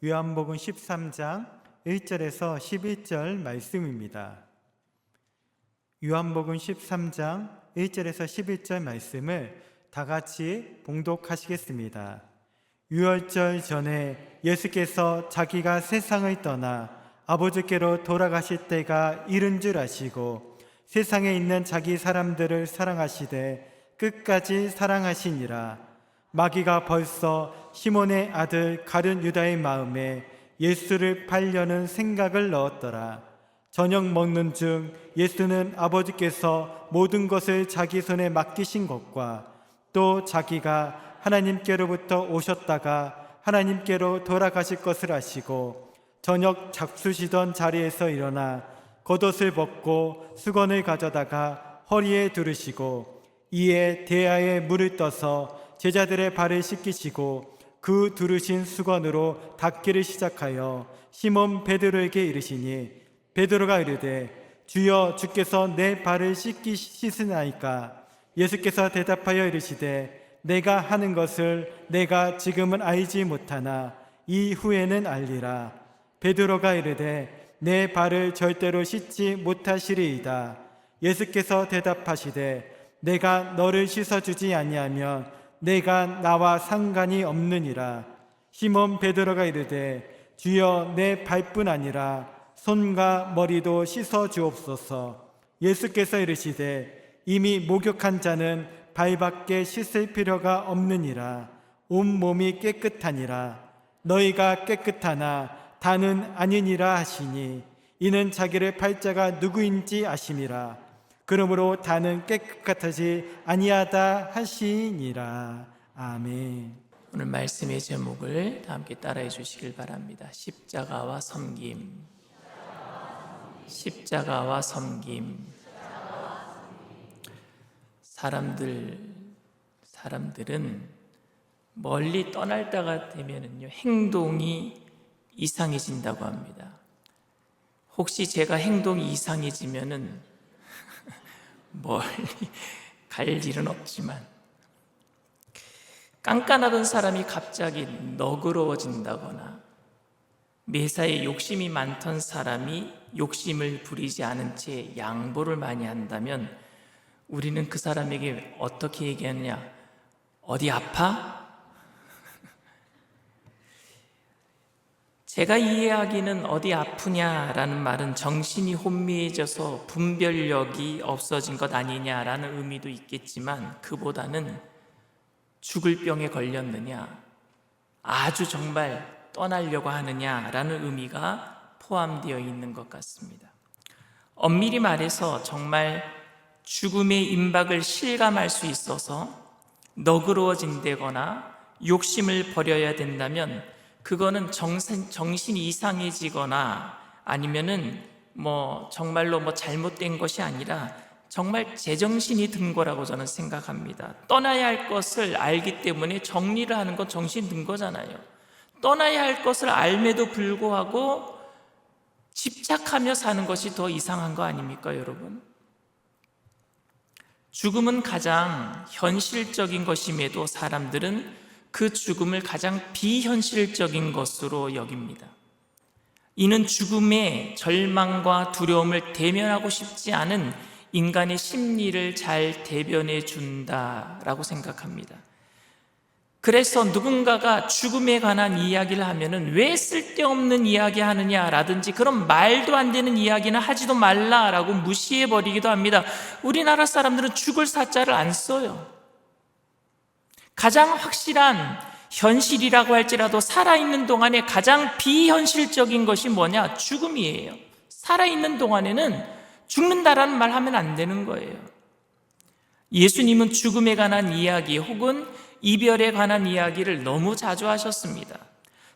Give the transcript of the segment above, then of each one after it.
요한복음 13장 1절에서 11절 말씀입니다. 요한복음 13장 1절에서 11절 말씀을 다 같이 봉독하시겠습니다. 유월절 전에 예수께서 자기가 세상을 떠나 아버지께로 돌아가실 때가 이른 줄 아시고 세상에 있는 자기 사람들을 사랑하시되 끝까지 사랑하시니라. 마귀가 벌써 시몬의 아들 가룟 유다의 마음에 예수를 팔려는 생각을 넣었더라. 저녁 먹는 중 예수는 아버지께서 모든 것을 자기 손에 맡기신 것과 또 자기가 하나님께로부터 오셨다가 하나님께로 돌아가실 것을 아시고 저녁 잡수시던 자리에서 일어나 겉옷을 벗고 수건을 가져다가 허리에 두르시고 이에 대야에 물을 떠서 제자들의 발을 씻기시고 그 두르신 수건으로 닦기를 시작하여 시몬 베드로에게 이르시니 베드로가 이르되 주여 주께서 내 발을 씻으나이까? 예수께서 대답하여 이르시되 내가 하는 것을 내가 지금은 알지 못하나 이후에는 알리라. 베드로가 이르되 내 발을 절대로 씻지 못하시리이다. 예수께서 대답하시되 내가 너를 씻어주지 아니하면 내가 나와 상관이 없느니라. 시몬 베드로가 이르되 주여 내 발뿐 아니라 손과 머리도 씻어 주옵소서. 예수께서 이르시되 이미 목욕한 자는 발밖에 씻을 필요가 없느니라. 온 몸이 깨끗하니라. 너희가 깨끗하나 다는 아니니라 하시니 이는 자기를 팔 자가 누구인지 아심이라. 그러므로 다는 깨끗하지 아니하다 하시니라. 아멘. 오늘 말씀의 제목을 다 함께 따라해 주시길 바랍니다. 십자가와 섬김. 십자가와 섬김. 사람들은 멀리 떠날 때가 되면은요, 행동이 이상해진다고 합니다. 혹시 제가 행동이 이상해지면은 멀리 갈 일은 없지만 깐깐하던 사람이 갑자기 너그러워진다거나 매사에 욕심이 많던 사람이 욕심을 부리지 않은 채 양보를 많이 한다면 우리는 그 사람에게 어떻게 얘기하느냐? 어디 아파? 제가 이해하기는 어디 아프냐라는 말은 정신이 혼미해져서 분별력이 없어진 것 아니냐라는 의미도 있겠지만 그보다는 죽을 병에 걸렸느냐, 아주 정말 떠나려고 하느냐라는 의미가 포함되어 있는 것 같습니다. 엄밀히 말해서 정말 죽음의 임박을 실감할 수 있어서 너그러워진다거나 욕심을 버려야 된다면 그거는 정신이 이상해지거나 아니면은 정말로 잘못된 것이 아니라 정말 제정신이 든 거라고 저는 생각합니다. 떠나야 할 것을 알기 때문에 정리를 하는 건 정신 든 거잖아요. 떠나야 할 것을 알매도 불구하고 집착하며 사는 것이 더 이상한 거 아닙니까, 여러분? 죽음은 가장 현실적인 것임에도 사람들은 그 죽음을 가장 비현실적인 것으로 여깁니다. 이는 죽음의 절망과 두려움을 대면하고 싶지 않은 인간의 심리를 잘 대변해 준다라고 생각합니다. 그래서 누군가가 죽음에 관한 이야기를 하면은 왜 쓸데없는 이야기 하느냐라든지 그런 말도 안 되는 이야기는 하지도 말라라고 무시해 버리기도 합니다. 우리나라 사람들은 죽을 사자를 안 써요. 가장 확실한 현실이라고 할지라도 살아있는 동안에 가장 비현실적인 것이 뭐냐? 죽음이에요. 살아있는 동안에는 죽는다라는 말 하면 안 되는 거예요. 예수님은 죽음에 관한 이야기 혹은 이별에 관한 이야기를 너무 자주 하셨습니다.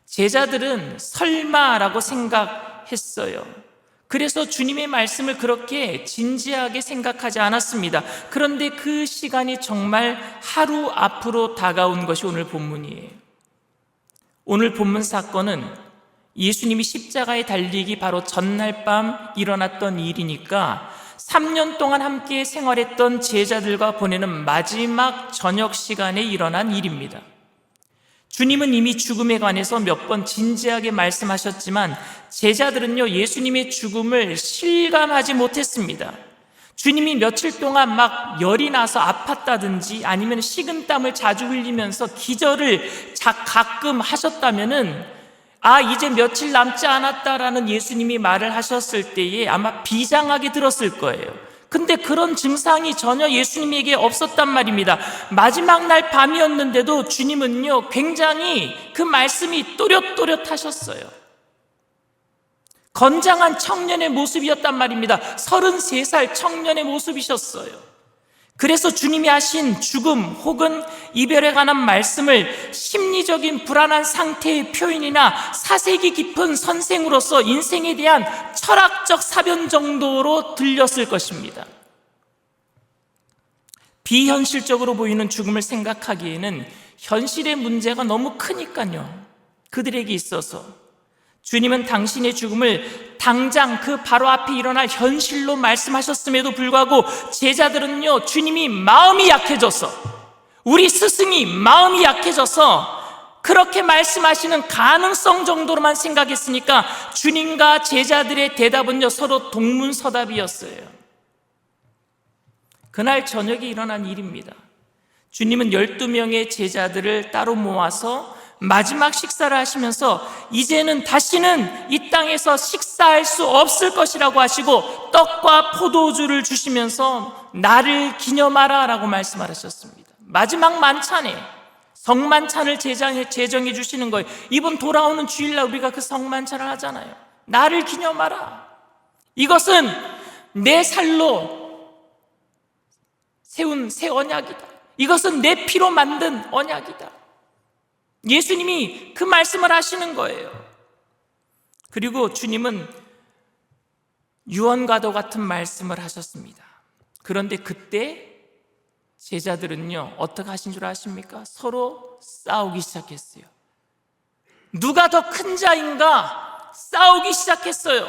제자들은 설마라고 생각했어요. 그래서 주님의 말씀을 그렇게 진지하게 생각하지 않았습니다. 그런데 그 시간이 정말 하루 앞으로 다가온 것이 오늘 본문이에요. 오늘 본문 사건은 예수님이 십자가에 달리기 바로 전날 밤 일어났던 일이니까 3년 동안 함께 생활했던 제자들과 보내는 마지막 저녁 시간에 일어난 일입니다. 주님은 이미 죽음에 관해서 몇 번 진지하게 말씀하셨지만 제자들은요, 예수님의 죽음을 실감하지 못했습니다. 주님이 며칠 동안 막 열이 나서 아팠다든지 아니면 식은땀을 자주 흘리면서 기절을 가끔 하셨다면은 이제 며칠 남지 않았다라는 예수님이 말을 하셨을 때에 아마 비장하게 들었을 거예요. 근데 그런 증상이 전혀 예수님에게 없었단 말입니다. 마지막 날 밤이었는데도 주님은요, 굉장히 그 말씀이 또렷또렷하셨어요. 건장한 청년의 모습이었단 말입니다. 33살 청년의 모습이셨어요. 그래서 주님이 하신 죽음 혹은 이별에 관한 말씀을 심리적인 불안한 상태의 표현이나 사색이 깊은 선생으로서 인생에 대한 철학적 사변 정도로 들렸을 것입니다. 비현실적으로 보이는 죽음을 생각하기에는 현실의 문제가 너무 크니까요. 그들에게 있어서 주님은 당신의 죽음을 당장 그 바로 앞에 일어날 현실로 말씀하셨음에도 불구하고 제자들은요, 주님이 마음이 약해져서, 우리 스승이 마음이 약해져서 그렇게 말씀하시는 가능성 정도로만 생각했으니까 주님과 제자들의 대답은요, 서로 동문서답이었어요. 그날 저녁에 일어난 일입니다. 주님은 12명의 제자들을 따로 모아서 마지막 식사를 하시면서 이제는 다시는 이 땅에서 식사할 수 없을 것이라고 하시고 떡과 포도주를 주시면서 나를 기념하라 라고 말씀하셨습니다. 마지막 만찬에 성만찬을 제정해 주시는 거예요. 이번 돌아오는 주일날 우리가 그 성만찬을 하잖아요. 나를 기념하라. 이것은 내 살로 세운 새 언약이다. 이것은 내 피로 만든 언약이다. 예수님이 그 말씀을 하시는 거예요. 그리고 주님은 유언과도 같은 말씀을 하셨습니다. 그런데 그때 제자들은요, 어떻게 하신 줄 아십니까? 서로 싸우기 시작했어요. 누가 더 큰 자인가 싸우기 시작했어요.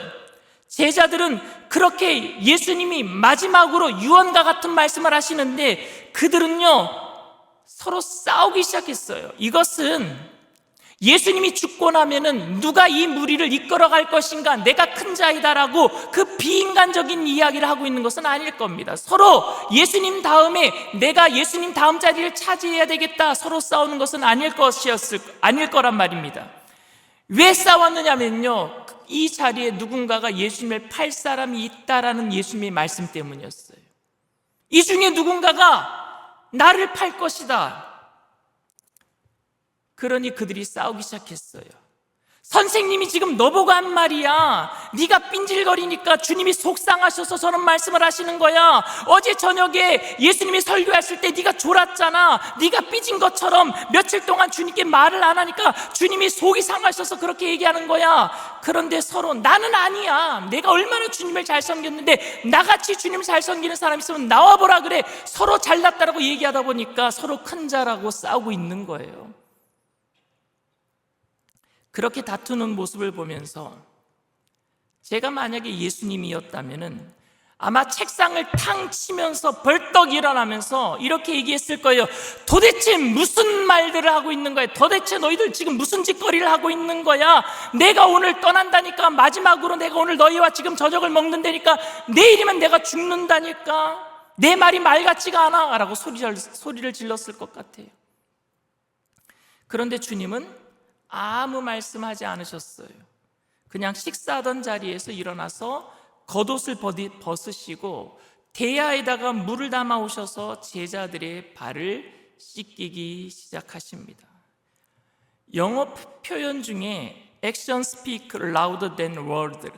제자들은 그렇게 예수님이 마지막으로 유언과 같은 말씀을 하시는데 그들은요, 서로 싸우기 시작했어요. 이것은 예수님이 죽고 나면은 누가 이 무리를 이끌어갈 것인가, 내가 큰 자이다라고 그 비인간적인 이야기를 하고 있는 것은 아닐 겁니다. 서로 예수님 다음에 내가 예수님 다음 자리를 차지해야 되겠다, 서로 싸우는 것은 아닐 거란 말입니다. 왜 싸웠느냐면요, 이 자리에 누군가가 예수님을 팔 사람이 있다라는 예수님의 말씀 때문이었어요. 이 중에 누군가가 나를 팔 것이다. 그러니 그들이 싸우기 시작했어요. 선생님이 지금 너보고 한 말이야. 네가 삔질거리니까 주님이 속상하셔서 저런 말씀을 하시는 거야. 어제 저녁에 예수님이 설교했을 때 네가 졸았잖아. 네가 삐진 것처럼 며칠 동안 주님께 말을 안 하니까 주님이 속이 상하셔서 그렇게 얘기하는 거야. 그런데 서로 나는 아니야. 내가 얼마나 주님을 잘 섬겼는데 나같이 주님을 잘 섬기는 사람이 있으면 나와보라 그래. 서로 잘났다라고 얘기하다 보니까 서로 큰 자라고 싸우고 있는 거예요. 그렇게 다투는 모습을 보면서 제가 만약에 예수님이었다면은 아마 책상을 탕 치면서 벌떡 일어나면서 이렇게 얘기했을 거예요. 도대체 무슨 말들을 하고 있는 거야? 도대체 너희들 지금 무슨 짓거리를 하고 있는 거야? 내가 오늘 떠난다니까. 마지막으로 내가 오늘 너희와 지금 저녁을 먹는다니까. 내일이면 내가 죽는다니까. 내 말이 말 같지가 않아 라고 소리를 질렀을 것 같아요. 그런데 주님은 아무 말씀하지 않으셨어요. 그냥 식사하던 자리에서 일어나서 겉옷을 벗으시고 대야에다가 물을 담아 오셔서 제자들의 발을 씻기기 시작하십니다. 영어 표현 중에 Action speak louder than word,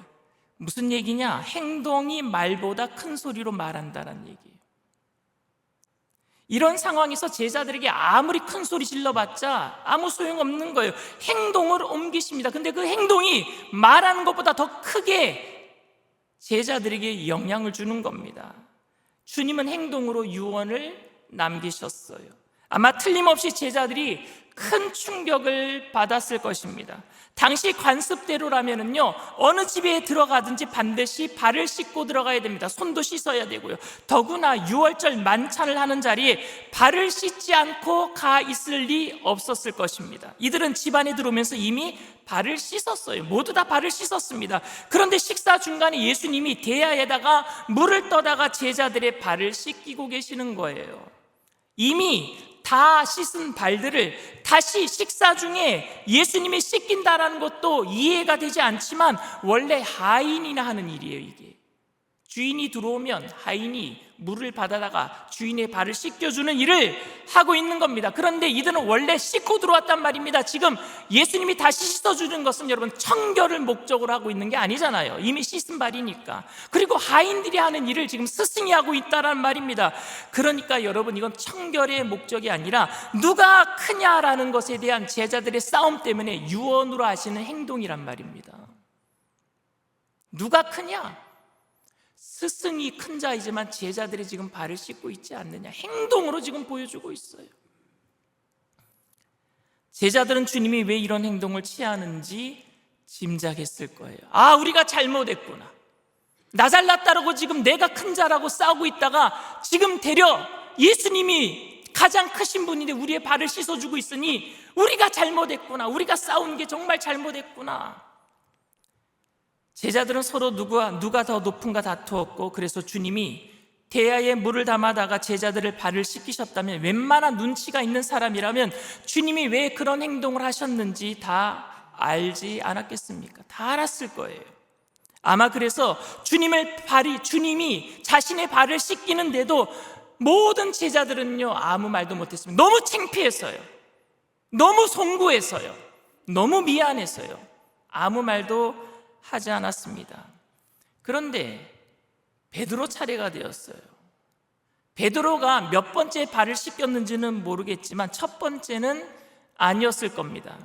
무슨 얘기냐? 행동이 말보다 큰 소리로 말한다는 얘기예요. 이런 상황에서 제자들에게 아무리 큰 소리 질러봤자 아무 소용없는 거예요. 행동을 옮기십니다. 근데 그 행동이 말하는 것보다 더 크게 제자들에게 영향을 주는 겁니다. 주님은 행동으로 유언을 남기셨어요. 아마 틀림없이 제자들이 큰 충격을 받았을 것입니다. 당시 관습대로라면은요, 어느 집에 들어가든지 반드시 발을 씻고 들어가야 됩니다. 손도 씻어야 되고요. 더구나 유월절 만찬을 하는 자리에 발을 씻지 않고 가 있을 리 없었을 것입니다. 이들은 집안에 들어오면서 이미 발을 씻었어요. 모두 다 발을 씻었습니다. 그런데 식사 중간에 예수님이 대야에다가 물을 떠다가 제자들의 발을 씻기고 계시는 거예요. 이미 다 씻은 발들을 다시 식사 중에 예수님이 씻긴다라는 것도 이해가 되지 않지만 원래 하인이나 하는 일이에요. 이게 주인이 들어오면 하인이 물을 받아다가 주인의 발을 씻겨주는 일을 하고 있는 겁니다. 그런데 이들은 원래 씻고 들어왔단 말입니다. 지금 예수님이 다시 씻어주는 것은 여러분 청결을 목적으로 하고 있는 게 아니잖아요. 이미 씻은 발이니까. 그리고 하인들이 하는 일을 지금 스승이 하고 있다는 말입니다. 그러니까 여러분 이건 청결의 목적이 아니라 누가 크냐라는 것에 대한 제자들의 싸움 때문에 유언으로 하시는 행동이란 말입니다. 누가 크냐? 스승이 큰 자이지만 제자들이 지금 발을 씻고 있지 않느냐, 행동으로 지금 보여주고 있어요. 제자들은 주님이 왜 이런 행동을 취하는지 짐작했을 거예요. 아, 우리가 잘못했구나. 나 잘났다라고 지금 내가 큰 자라고 싸우고 있다가 지금 되려 예수님이 가장 크신 분인데 우리의 발을 씻어주고 있으니 우리가 잘못했구나. 우리가 싸운 게 정말 잘못했구나. 제자들은 서로 누가 더 높은가 다투었고, 그래서 주님이 대야에 물을 담아다가 제자들을 발을 씻기셨다면, 웬만한 눈치가 있는 사람이라면 주님이 왜 그런 행동을 하셨는지 다 알지 않았겠습니까? 다 알았을 거예요. 아마 그래서 주님이 자신의 발을 씻기는데도 모든 제자들은요 아무 말도 못했습니다. 너무 창피해서요, 너무 송구해서요, 너무 미안해서요, 아무 말도 하지 않았습니다. 그런데 베드로 차례가 되었어요. 베드로가 몇 번째 발을 씻겼는지는 모르겠지만 첫 번째는 아니었을 겁니다.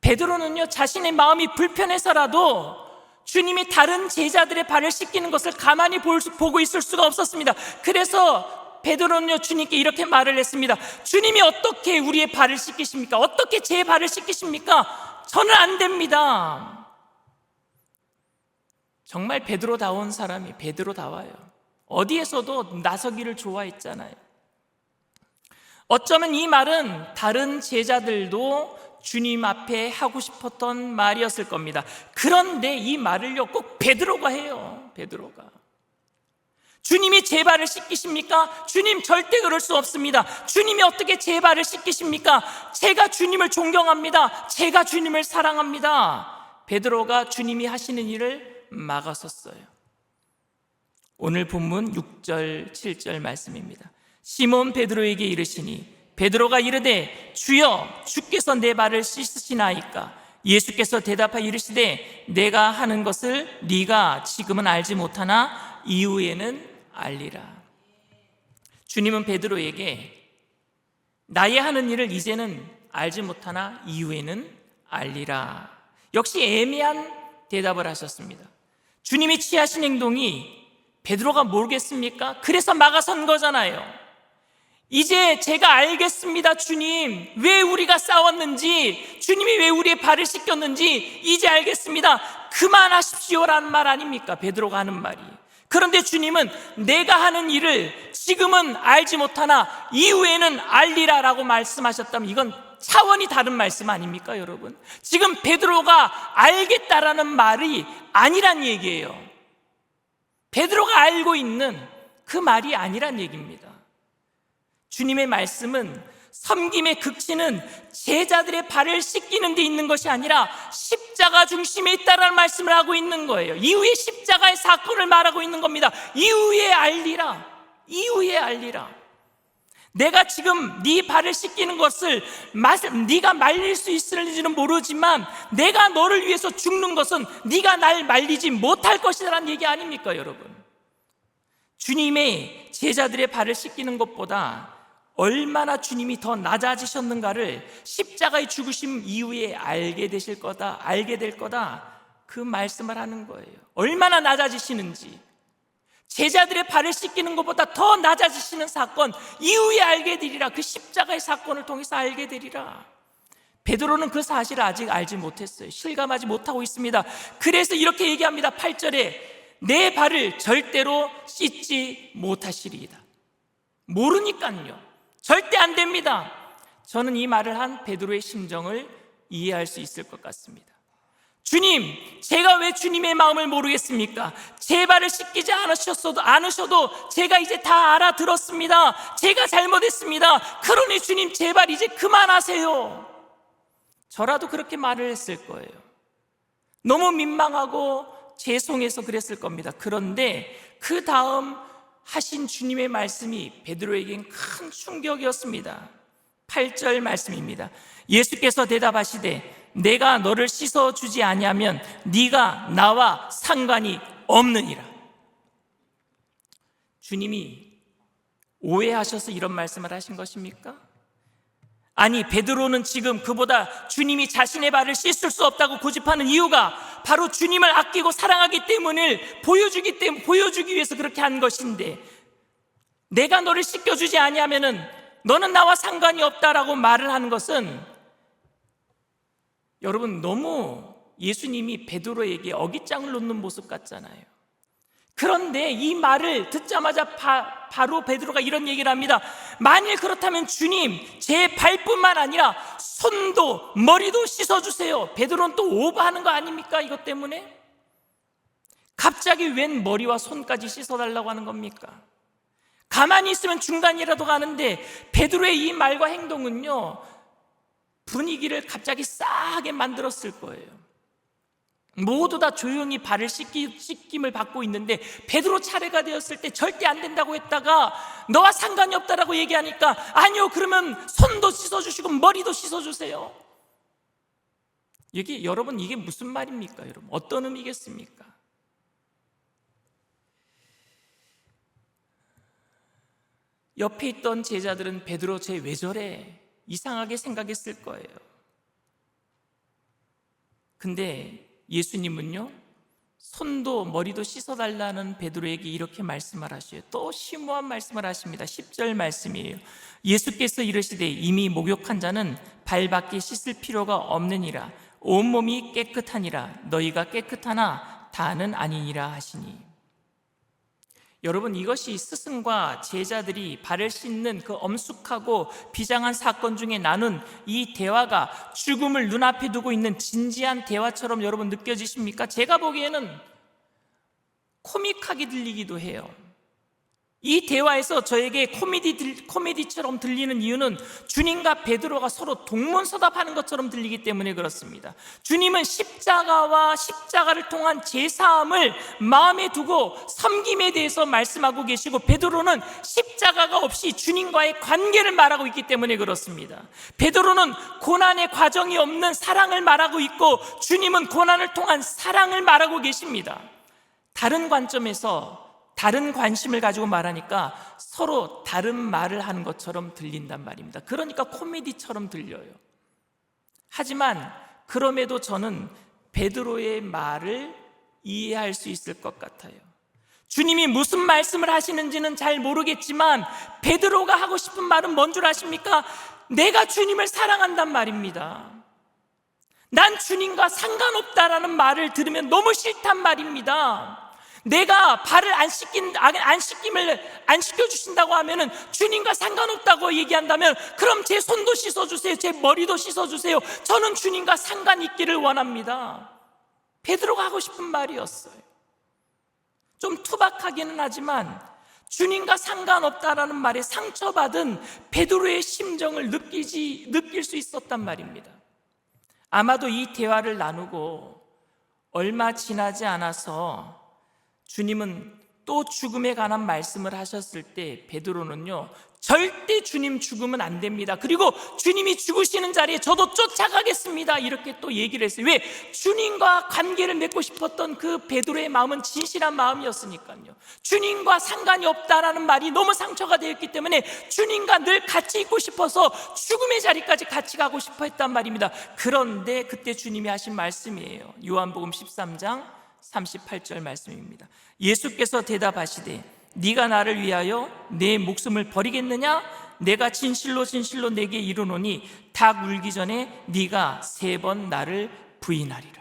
베드로는요 자신의 마음이 불편해서라도 주님이 다른 제자들의 발을 씻기는 것을 가만히 보고 있을 수가 없었습니다. 그래서 베드로는요 주님께 이렇게 말을 했습니다. 주님이 어떻게 우리의 발을 씻기십니까? 어떻게 제 발을 씻기십니까? 저는 안 됩니다. 정말 베드로다운 사람이 베드로다워요. 어디에서도 나서기를 좋아했잖아요. 어쩌면 이 말은 다른 제자들도 주님 앞에 하고 싶었던 말이었을 겁니다. 그런데 이 말을요 꼭 베드로가 해요. 베드로가. 주님이 제 발을 씻기십니까? 주님 절대 그럴 수 없습니다. 주님이 어떻게 제 발을 씻기십니까? 제가 주님을 존경합니다. 제가 주님을 사랑합니다. 베드로가 주님이 하시는 일을 막았었어요. 오늘 본문 6절 7절 말씀입니다. 시몬 베드로에게 이르시니 베드로가 이르되 주여 주께서 내 발을 씻으시나이까? 예수께서 대답하여 이르시되 내가 하는 것을 네가 지금은 알지 못하나 이후에는 알리라. 주님은 베드로에게 나의 하는 일을 이제는 알지 못하나 이후에는 알리라. 역시 애매한 대답을 하셨습니다. 주님이 취하신 행동이 베드로가 모르겠습니까? 그래서 막아선 거잖아요. 이제 제가 알겠습니다. 주님, 왜 우리가 싸웠는지, 주님이 왜 우리의 발을 씻겼는지 이제 알겠습니다. 그만하십시오라는 말 아닙니까? 베드로가 하는 말이. 그런데 주님은 내가 하는 일을 지금은 알지 못하나 이후에는 알리라라고 말씀하셨다면 이건 차원이 다른 말씀 아닙니까, 여러분? 지금 베드로가 알겠다라는 말이 아니란 얘기예요. 베드로가 알고 있는 그 말이 아니란 얘기입니다. 주님의 말씀은 섬김의 극치는 제자들의 발을 씻기는 데 있는 것이 아니라 십자가 중심에 있다라는 말씀을 하고 있는 거예요. 이후에 십자가의 사건을 말하고 있는 겁니다. 이후에 알리라. 이후에 알리라. 내가 지금 네 발을 씻기는 것을 네가 말릴 수 있을지는 모르지만 내가 너를 위해서 죽는 것은 네가 날 말리지 못할 것이라는 얘기 아닙니까, 여러분? 주님의 제자들의 발을 씻기는 것보다 얼마나 주님이 더 낮아지셨는가를 십자가의 죽으심 이후에 알게 될 거다 그 말씀을 하는 거예요. 얼마나 낮아지시는지. 제자들의 발을 씻기는 것보다 더 낮아지시는 사건, 이후에 알게 되리라. 그 십자가의 사건을 통해서 알게 되리라. 베드로는 그 사실을 아직 알지 못했어요. 실감하지 못하고 있습니다. 그래서 이렇게 얘기합니다. 8절에 내 발을 절대로 씻지 못하시리이다. 모르니까요. 절대 안 됩니다. 저는 이 말을 한 베드로의 심정을 이해할 수 있을 것 같습니다. 주님, 제가 왜 주님의 마음을 모르겠습니까? 제 발을 씻기지 않으셔도 제가 이제 다 알아들었습니다. 제가 잘못했습니다. 그러니 주님, 제발 이제 그만하세요. 저라도 그렇게 말을 했을 거예요. 너무 민망하고 죄송해서 그랬을 겁니다. 그런데 그 다음 하신 주님의 말씀이 베드로에겐 큰 충격이었습니다. 8절 말씀입니다. 예수께서 대답하시되 내가 너를 씻어주지 아니하면 네가 나와 상관이 없느니라. 주님이 오해하셔서 이런 말씀을 하신 것입니까? 아니, 베드로는 지금 그보다 주님이 자신의 발을 씻을 수 없다고 고집하는 이유가 바로 주님을 아끼고 사랑하기 때문을 보여주기 위해서 그렇게 한 것인데, 내가 너를 씻겨주지 아니하면은 너는 나와 상관이 없다라고 말을 하는 것은, 여러분, 너무 예수님이 베드로에게 어깃장을 놓는 모습 같잖아요. 그런데 이 말을 듣자마자 바로 베드로가 이런 얘기를 합니다. 만일 그렇다면 주님, 제 발뿐만 아니라 손도 머리도 씻어주세요. 베드로는 또 오버하는 거 아닙니까? 이것 때문에 갑자기 웬 머리와 손까지 씻어달라고 하는 겁니까? 가만히 있으면 중간이라도 가는데 베드로의 이 말과 행동은요, 분위기를 갑자기 싸하게 만들었을 거예요. 모두 다 조용히 발을 씻김을 받고 있는데 베드로 차례가 되었을 때 절대 안 된다고 했다가 너와 상관이 없다라고 얘기하니까 아니요, 그러면 손도 씻어주시고 머리도 씻어주세요. 여러분, 이게 무슨 말입니까? 여러분, 어떤 의미겠습니까? 옆에 있던 제자들은 베드로 쟤 왜 저래? 이상하게 생각했을 거예요. 근데 예수님은요, 손도 머리도 씻어달라는 베드로에게 이렇게 말씀을 하셔요. 또 심오한 말씀을 하십니다. 10절 말씀이에요. 예수께서 이르시되 이미 목욕한 자는 발밖에 씻을 필요가 없느니라. 온몸이 깨끗하니라. 너희가 깨끗하나 다는 아니니라 하시니. 여러분, 이것이 스승과 제자들이 발을 씻는 그 엄숙하고 비장한 사건 중에 나눈 이 대화가 죽음을 눈앞에 두고 있는 진지한 대화처럼 여러분 느껴지십니까? 제가 보기에는 코믹하게 들리기도 해요. 이 대화에서 저에게 코미디처럼 들리는 이유는 주님과 베드로가 서로 동문서답하는 것처럼 들리기 때문에 그렇습니다. 주님은 십자가와 십자가를 통한 제사함을 마음에 두고 섬김에 대해서 말씀하고 계시고, 베드로는 십자가가 없이 주님과의 관계를 말하고 있기 때문에 그렇습니다. 베드로는 고난의 과정이 없는 사랑을 말하고 있고, 주님은 고난을 통한 사랑을 말하고 계십니다. 다른 관점에서 다른 관심을 가지고 말하니까 서로 다른 말을 하는 것처럼 들린단 말입니다. 그러니까 코미디처럼 들려요. 하지만 그럼에도 저는 베드로의 말을 이해할 수 있을 것 같아요. 주님이 무슨 말씀을 하시는지는 잘 모르겠지만 베드로가 하고 싶은 말은 뭔 줄 아십니까? 내가 주님을 사랑한단 말입니다. 난 주님과 상관없다라는 말을 들으면 너무 싫단 말입니다. 내가 발을 안 씻겨주신다고 하면은 주님과 상관없다고 얘기한다면 그럼 제 손도 씻어주세요. 제 머리도 씻어주세요. 저는 주님과 상관 있기를 원합니다. 베드로가 하고 싶은 말이었어요. 좀 투박하기는 하지만 주님과 상관없다라는 말에 상처받은 베드로의 심정을 느낄 수 있었단 말입니다. 아마도 이 대화를 나누고 얼마 지나지 않아서 주님은 또 죽음에 관한 말씀을 하셨을 때 베드로는요, 절대 주님 죽으면 안 됩니다. 그리고 주님이 죽으시는 자리에 저도 쫓아가겠습니다. 이렇게 또 얘기를 했어요. 왜? 주님과 관계를 맺고 싶었던 그 베드로의 마음은 진실한 마음이었으니까요. 주님과 상관이 없다라는 말이 너무 상처가 되었기 때문에 주님과 늘 같이 있고 싶어서 죽음의 자리까지 같이 가고 싶어 했단 말입니다. 그런데 그때 주님이 하신 말씀이에요. 요한복음 13장 38절 말씀입니다. 예수께서 대답하시되 네가 나를 위하여 내 목숨을 버리겠느냐? 내가 진실로 진실로 내게 이르노니 닭 울기 전에 네가 3번 나를 부인하리라.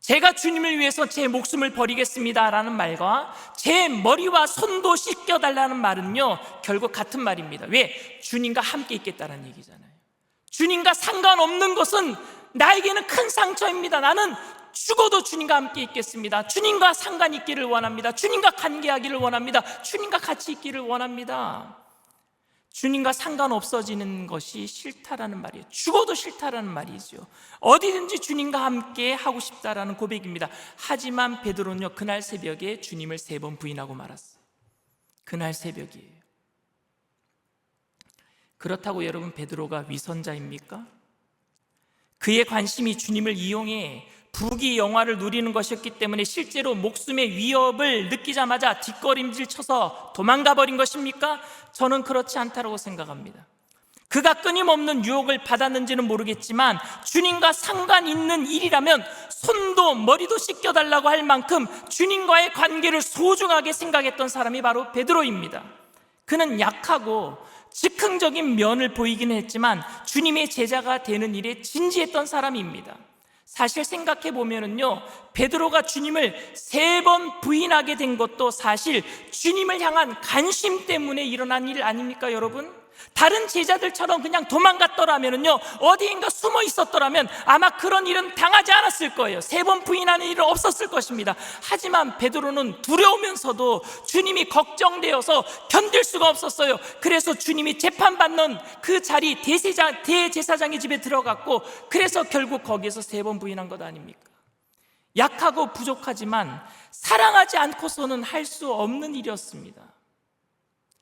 제가 주님을 위해서 제 목숨을 버리겠습니다라는 말과 제 머리와 손도 씻겨달라는 말은요, 결국 같은 말입니다. 왜? 주님과 함께 있겠다는 얘기잖아요. 주님과 상관없는 것은 나에게는 큰 상처입니다. 나는 죽어도 주님과 함께 있겠습니다. 주님과 상관 있기를 원합니다. 주님과 관계하기를 원합니다. 주님과 같이 있기를 원합니다. 주님과 상관없어지는 것이 싫다라는 말이에요. 죽어도 싫다라는 말이죠. 어디든지 주님과 함께 하고 싶다라는 고백입니다. 하지만 베드로는요, 그날 새벽에 주님을 3번 부인하고 말았어요. 그날 새벽이에요. 그렇다고 여러분, 베드로가 위선자입니까? 그의 관심이 주님을 이용해 부귀 영화를 누리는 것이었기 때문에 실제로 목숨의 위협을 느끼자마자 뒷걸음질 쳐서 도망가 버린 것입니까? 저는 그렇지 않다고 생각합니다. 그가 끊임없는 유혹을 받았는지는 모르겠지만 주님과 상관 있는 일이라면 손도 머리도 씻겨달라고 할 만큼 주님과의 관계를 소중하게 생각했던 사람이 바로 베드로입니다. 그는 약하고 즉흥적인 면을 보이기는 했지만 주님의 제자가 되는 일에 진지했던 사람입니다. 사실 생각해 보면은요, 베드로가 주님을 3번 부인하게 된 것도 사실 주님을 향한 관심 때문에 일어난 일 아닙니까, 여러분? 다른 제자들처럼 그냥 도망갔더라면은요, 어디인가 숨어 있었더라면 아마 그런 일은 당하지 않았을 거예요. 3번 부인하는 일은 없었을 것입니다. 하지만 베드로는 두려우면서도 주님이 걱정되어서 견딜 수가 없었어요. 그래서 주님이 재판받는 그 자리 대제사장의 집에 들어갔고, 그래서 결국 거기에서 3번 부인한 것 아닙니까? 약하고 부족하지만 사랑하지 않고서는 할 수 없는 일이었습니다.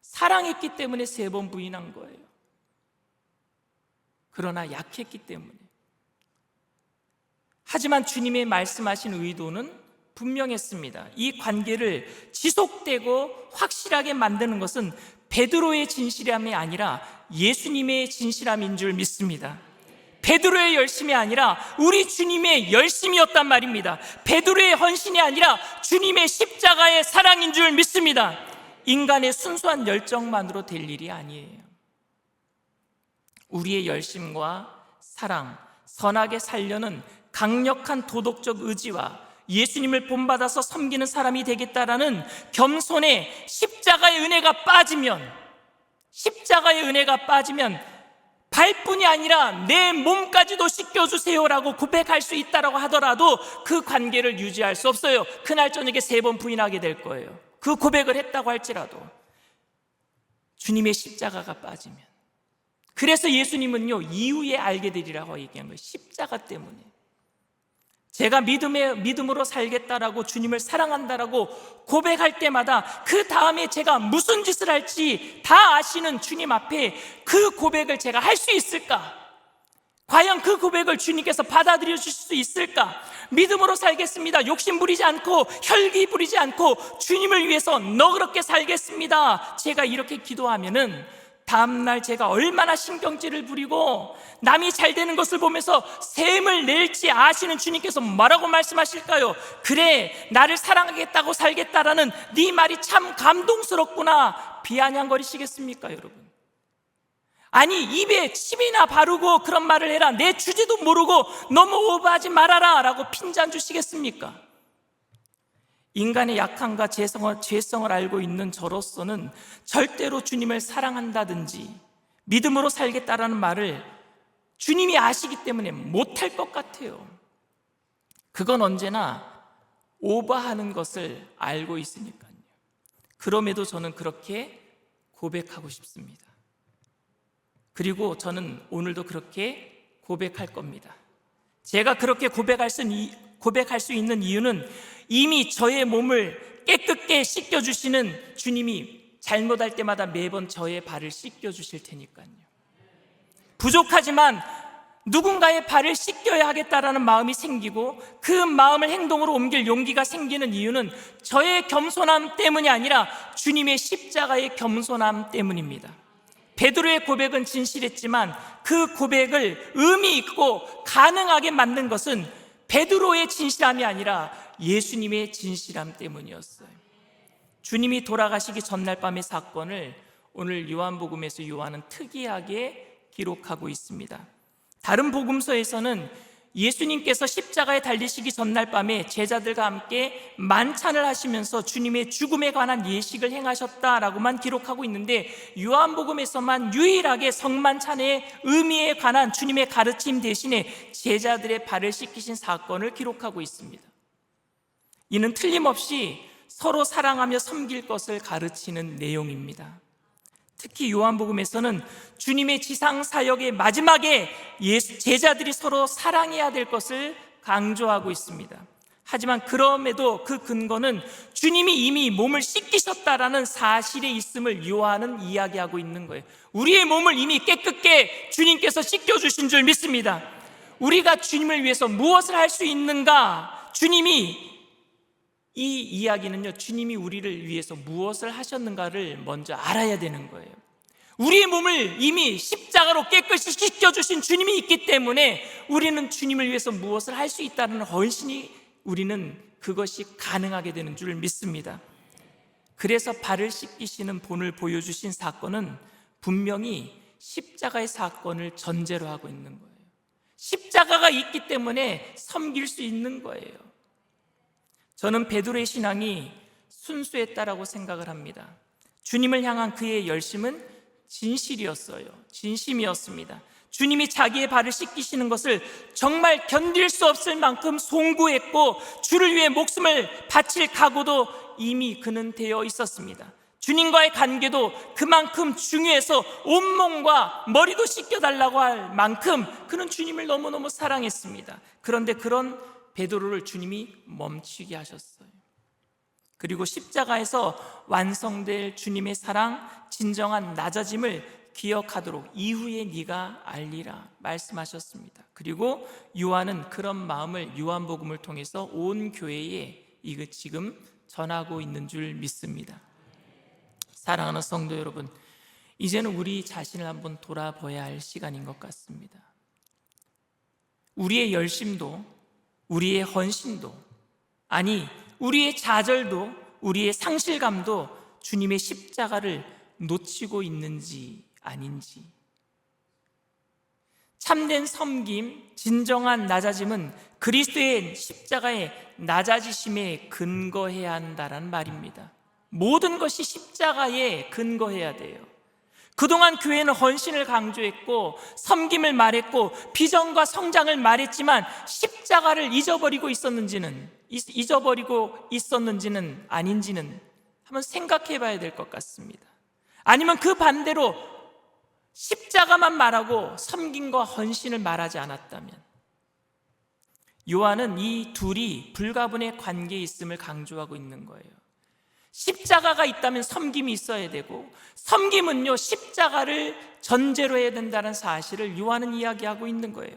사랑했기 때문에 3번 부인한 거예요. 그러나 약했기 때문에. 하지만 주님의 말씀하신 의도는 분명했습니다. 이 관계를 지속되고 확실하게 만드는 것은 베드로의 진실함이 아니라 예수님의 진실함인 줄 믿습니다. 베드로의 열심이 아니라 우리 주님의 열심이었단 말입니다. 베드로의 헌신이 아니라 주님의 십자가의 사랑인 줄 믿습니다. 인간의 순수한 열정만으로 될 일이 아니에요. 우리의 열심과 사랑, 선하게 살려는 강력한 도덕적 의지와 예수님을 본받아서 섬기는 사람이 되겠다라는 겸손의 십자가의 은혜가 빠지면 발뿐이 아니라 내 몸까지도 씻겨주세요라고 고백할 수 있다라고 하더라도 그 관계를 유지할 수 없어요. 그날 저녁에 3번 부인하게 될 거예요. 그 고백을 했다고 할지라도 주님의 십자가가 빠지면. 그래서 예수님은요, 이후에 알게 되리라고 얘기한 거예요. 십자가 때문에. 제가 믿음으로 살겠다라고, 주님을 사랑한다라고 고백할 때마다 그 다음에 제가 무슨 짓을 할지 다 아시는 주님 앞에 그 고백을 제가 할 수 있을까? 과연 그 고백을 주님께서 받아들여 주실 수 있을까? 믿음으로 살겠습니다. 욕심 부리지 않고 혈기 부리지 않고 주님을 위해서 너그럽게 살겠습니다. 제가 이렇게 기도하면은 다음날 제가 얼마나 신경질을 부리고 남이 잘 되는 것을 보면서 셈을 낼지 아시는 주님께서 뭐라고 말씀하실까요? 그래, 나를 사랑하겠다고 살겠다라는 네 말이 참 감동스럽구나. 비아냥거리시겠습니까, 여러분? 아니, 입에 침이나 바르고 그런 말을 해라, 내 주제도 모르고 너무 오버하지 말아라 라고 핀잔 주시겠습니까? 인간의 약함과 죄성을 알고 있는 저로서는 절대로 주님을 사랑한다든지 믿음으로 살겠다라는 말을 주님이 아시기 때문에 못할 것 같아요. 그건 언제나 오버하는 것을 알고 있으니까요. 그럼에도 저는 그렇게 고백하고 싶습니다. 그리고 저는 오늘도 그렇게 고백할 겁니다. 제가 그렇게 고백할 수 있는 이유는 이미 저의 몸을 깨끗게 씻겨주시는 주님이 잘못할 때마다 매번 저의 발을 씻겨주실 테니까요. 부족하지만 누군가의 발을 씻겨야 하겠다라는 마음이 생기고 그 마음을 행동으로 옮길 용기가 생기는 이유는 저의 겸손함 때문이 아니라 주님의 십자가의 겸손함 때문입니다. 베드로의 고백은 진실했지만 그 고백을 의미 있고 가능하게 만든 것은 베드로의 진실함이 아니라 예수님의 진실함 때문이었어요. 주님이 돌아가시기 전날 밤의 사건을 오늘 요한복음에서 요한은 특이하게 기록하고 있습니다. 다른 복음서에서는 예수님께서 십자가에 달리시기 전날 밤에 제자들과 함께 만찬을 하시면서 주님의 죽음에 관한 예식을 행하셨다라고만 기록하고 있는데, 요한복음에서만 유일하게 성만찬의 의미에 관한 주님의 가르침 대신에 제자들의 발을 씻기신 사건을 기록하고 있습니다. 이는 틀림없이 서로 사랑하며 섬길 것을 가르치는 내용입니다. 특히 요한복음에서는 주님의 지상 사역의 마지막에 제자들이 서로 사랑해야 될 것을 강조하고 있습니다. 하지만 그럼에도 그 근거는 주님이 이미 몸을 씻기셨다라는 사실에 있음을 요한은 이야기하고 있는 거예요. 우리의 몸을 이미 깨끗게 주님께서 씻겨주신 줄 믿습니다. 우리가 주님을 위해서 무엇을 할 수 있는가? 이 이야기는요, 주님이 우리를 위해서 무엇을 하셨는가를 먼저 알아야 되는 거예요. 우리의 몸을 이미 십자가로 깨끗이 씻겨주신 주님이 있기 때문에 우리는 주님을 위해서 무엇을 할 수 있다는 헌신이, 우리는 그것이 가능하게 되는 줄 믿습니다. 그래서 발을 씻기시는 본을 보여주신 사건은 분명히 십자가의 사건을 전제로 하고 있는 거예요. 십자가가 있기 때문에 섬길 수 있는 거예요. 저는 베드로의 신앙이 순수했다라고 생각을 합니다. 주님을 향한 그의 열심은 진실이었어요. 진심이었습니다. 주님이 자기의 발을 씻기시는 것을 정말 견딜 수 없을 만큼 송구했고, 주를 위해 목숨을 바칠 각오도 이미 그는 되어 있었습니다. 주님과의 관계도 그만큼 중요해서 온몸과 머리도 씻겨달라고 할 만큼 그는 주님을 너무너무 사랑했습니다. 그런데 그런 베드로를 주님이 멈추게 하셨어요. 그리고 십자가에서 완성될 주님의 사랑, 진정한 낮아짐을 기억하도록 이후에 네가 알리라 말씀하셨습니다. 그리고 요한은 그런 마음을 요한복음을 통해서 온 교회에 이거 지금 전하고 있는 줄 믿습니다. 사랑하는 성도 여러분, 이제는 우리 자신을 한번 돌아봐야 할 시간인 것 같습니다. 우리의 열심도, 우리의 헌신도, 아니 우리의 좌절도, 우리의 상실감도 주님의 십자가를 놓치고 있는지 아닌지. 참된 섬김, 진정한 낮아짐은 그리스도의 십자가의 낮아지심에 근거해야 한다는 말입니다. 모든 것이 십자가에 근거해야 돼요. 그동안 교회는 헌신을 강조했고 섬김을 말했고 비전과 성장을 말했지만 십자가를 잊어버리고 있었는지는 아닌지는 한번 생각해 봐야 될 것 같습니다. 아니면 그 반대로 십자가만 말하고 섬김과 헌신을 말하지 않았다면, 요한은 이 둘이 불가분의 관계에 있음을 강조하고 있는 거예요. 십자가가 있다면 섬김이 있어야 되고, 섬김은요 십자가를 전제로 해야 된다는 사실을 요한은 이야기하고 있는 거예요.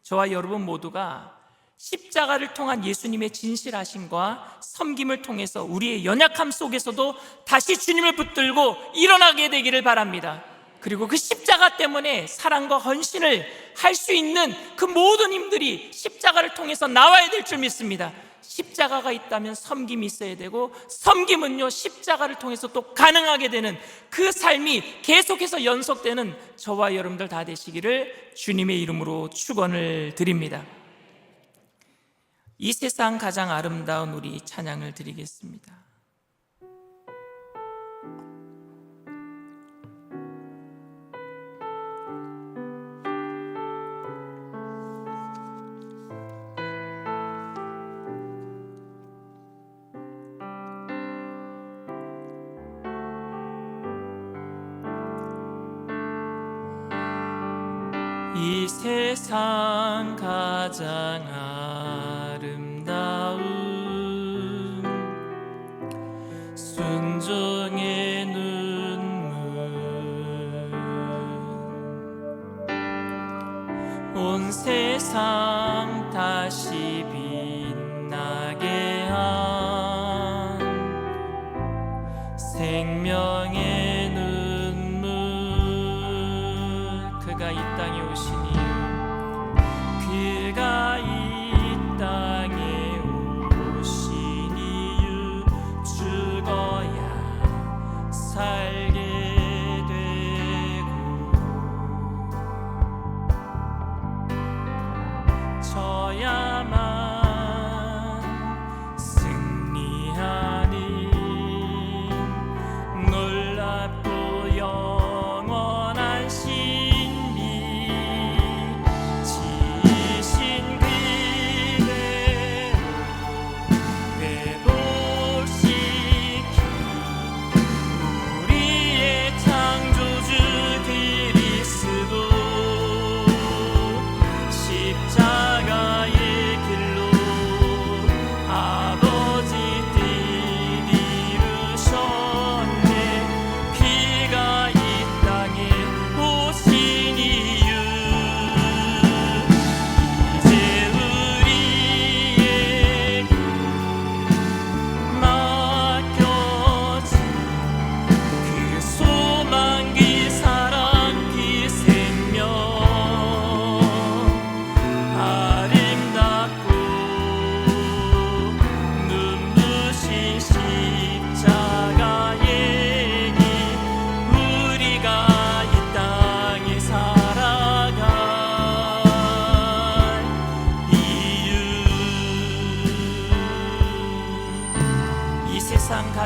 저와 여러분 모두가 십자가를 통한 예수님의 진실하심과 섬김을 통해서 우리의 연약함 속에서도 다시 주님을 붙들고 일어나게 되기를 바랍니다. 그리고 그 십자가 때문에 사랑과 헌신을 할 수 있는 그 모든 힘들이 십자가를 통해서 나와야 될 줄 믿습니다. 십자가가 있다면 섬김이 있어야 되고, 섬김은요 십자가를 통해서 또 가능하게 되는 그 삶이 계속해서 연속되는 저와 여러분들 다 되시기를 주님의 이름으로 축원을 드립니다. 이 세상 가장 아름다운 우리 찬양을 드리겠습니다. 이 세상 가장 아름다운 순종의 눈물, 온 세상 다시 빛나게 한 생명의 눈물, 그가 이 땅에 오시니, 그가 이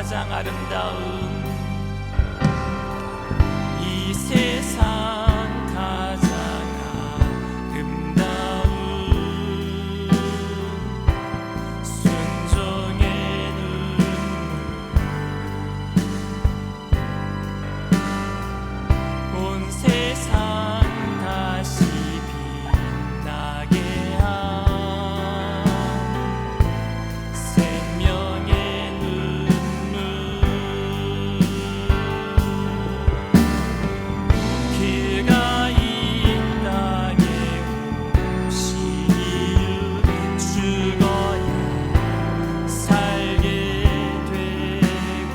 가장 아름다운, 이 세상 가장 아름다운 순종의 눈물, 온 세상 다시 빛나게 한 생명의 눈물, 그가 이 땅에 오신 이유, 죽어야 살게 되고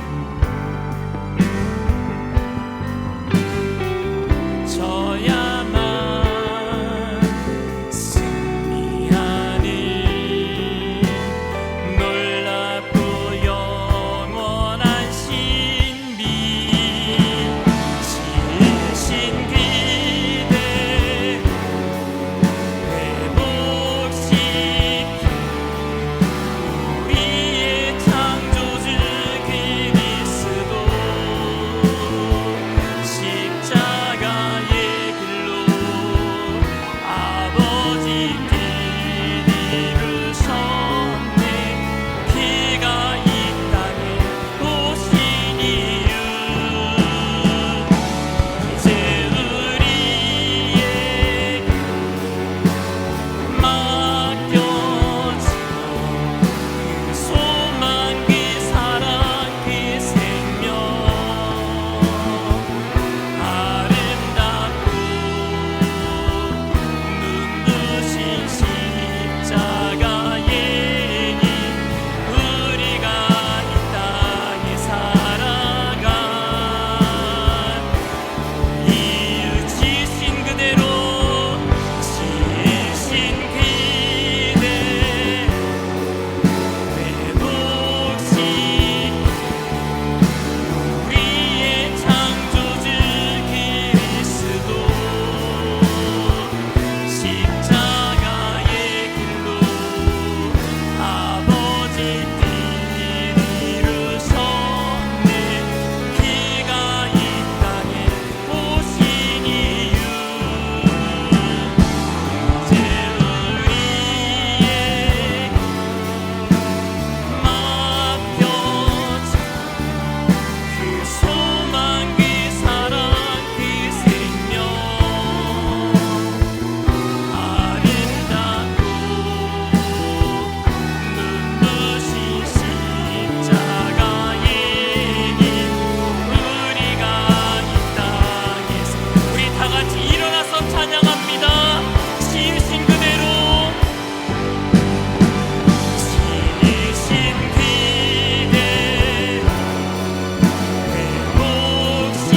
져야만 승리하는 놀랍고 영원한 신비, 지으신 그대 회복시키 우리의 창조주 그리스도, 십자가의 길로 아버지께 이루셨네. 그가 이 땅에 오신 이유, 이제 우리에게 맡겨져 그 소망, 그 사랑, 그 생명, 아름답고 눈부신 십자가의 길, 우리가 이 땅에 살아간 이유, 지으신 그대로, 지으신 그대 회복시키 우리의 창조주 그리스도, 십자가의 길로 아버지 뜻 이루셨네. 그가 이 땅에 오신 이유, 이제 우리에게 맡겨져 그 소망, 그 사랑, 그 생명, 아름답고 눈부신 십자가의 길, 우리가 이 땅에서 우리 다 같이 일어나서 찬양합니다. 지으신 그대로, 지으신 그대 회복시키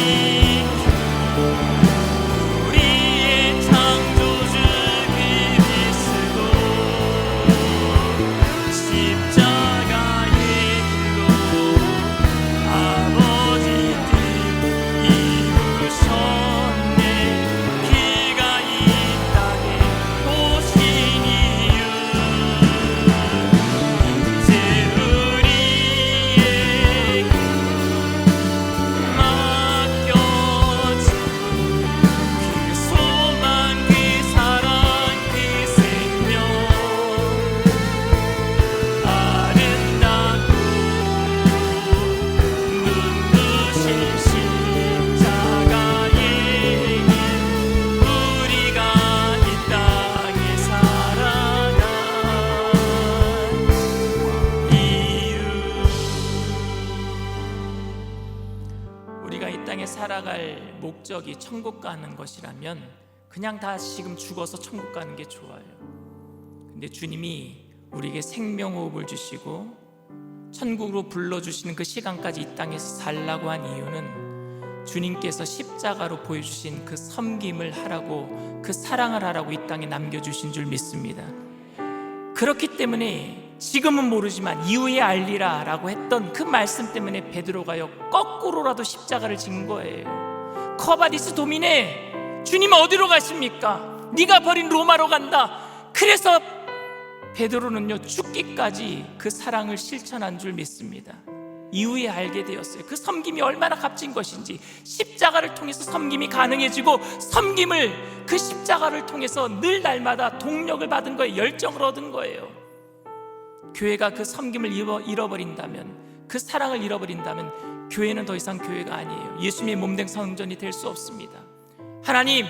우리의 창조주 그리스도, 십자가의 길로 아버지 뜻 이루셨네. 그가 이 땅에 오신 이유, 이제 우리에게 맡겨져 그 소망, 그 사랑, 그 생명, 아름답고 눈부신 십자가의 길, 우리가 이 땅에 살아간 이유. 우리가 이 땅에 살아갈 목적이 천국 가는 것이라면 그냥 다 지금 죽어서 천국 가는 게 좋아요. 근데 주님이 우리에게 생명호흡을 주시고 천국으로 불러주시는 그 시간까지 이 땅에서 살라고 한 이유는 주님께서 십자가로 보여주신 그 섬김을 하라고, 그 사랑을 하라고 이 땅에 남겨주신 줄 믿습니다. 그렇기 때문에 지금은 모르지만 이후에 알리라 라고 했던 그 말씀 때문에 베드로가요 거꾸로라도 십자가를 진 거예요. 커바디스 도미네, 주님 어디로 가십니까? 네가 버린 로마로 간다. 그래서 베드로는요 죽기까지 그 사랑을 실천한 줄 믿습니다. 이후에 알게 되었어요. 그 섬김이 얼마나 값진 것인지. 십자가를 통해서 섬김이 가능해지고, 섬김을, 그 십자가를 통해서 늘 날마다 동력을 받은 거예요. 열정을 얻은 거예요. 교회가 그 섬김을 잃어버린다면, 그 사랑을 잃어버린다면 교회는 더 이상 교회가 아니에요. 예수님의 몸된 성전이 될 수 없습니다. 하나님,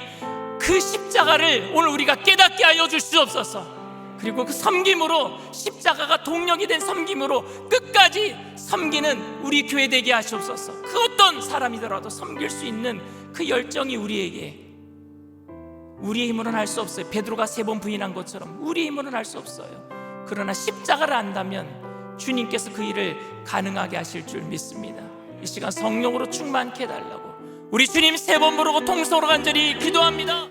그 십자가를 오늘 우리가 깨닫게 하여 주시옵소서. 그리고 그 섬김으로, 십자가가 동력이 된 섬김으로 끝까지 섬기는 우리 교회 되게 하시옵소서. 그 어떤 사람이더라도 섬길 수 있는 그 열정이 우리에게, 우리의 힘으로는 할 수 없어요. 베드로가 3번 부인한 것처럼 우리의 힘으로는 할 수 없어요. 그러나 십자가를 안다면 주님께서 그 일을 가능하게 하실 줄 믿습니다. 이 시간 성령으로 충만케 해달라고 우리 주님 3번 부르고 통성으로 간절히 기도합니다.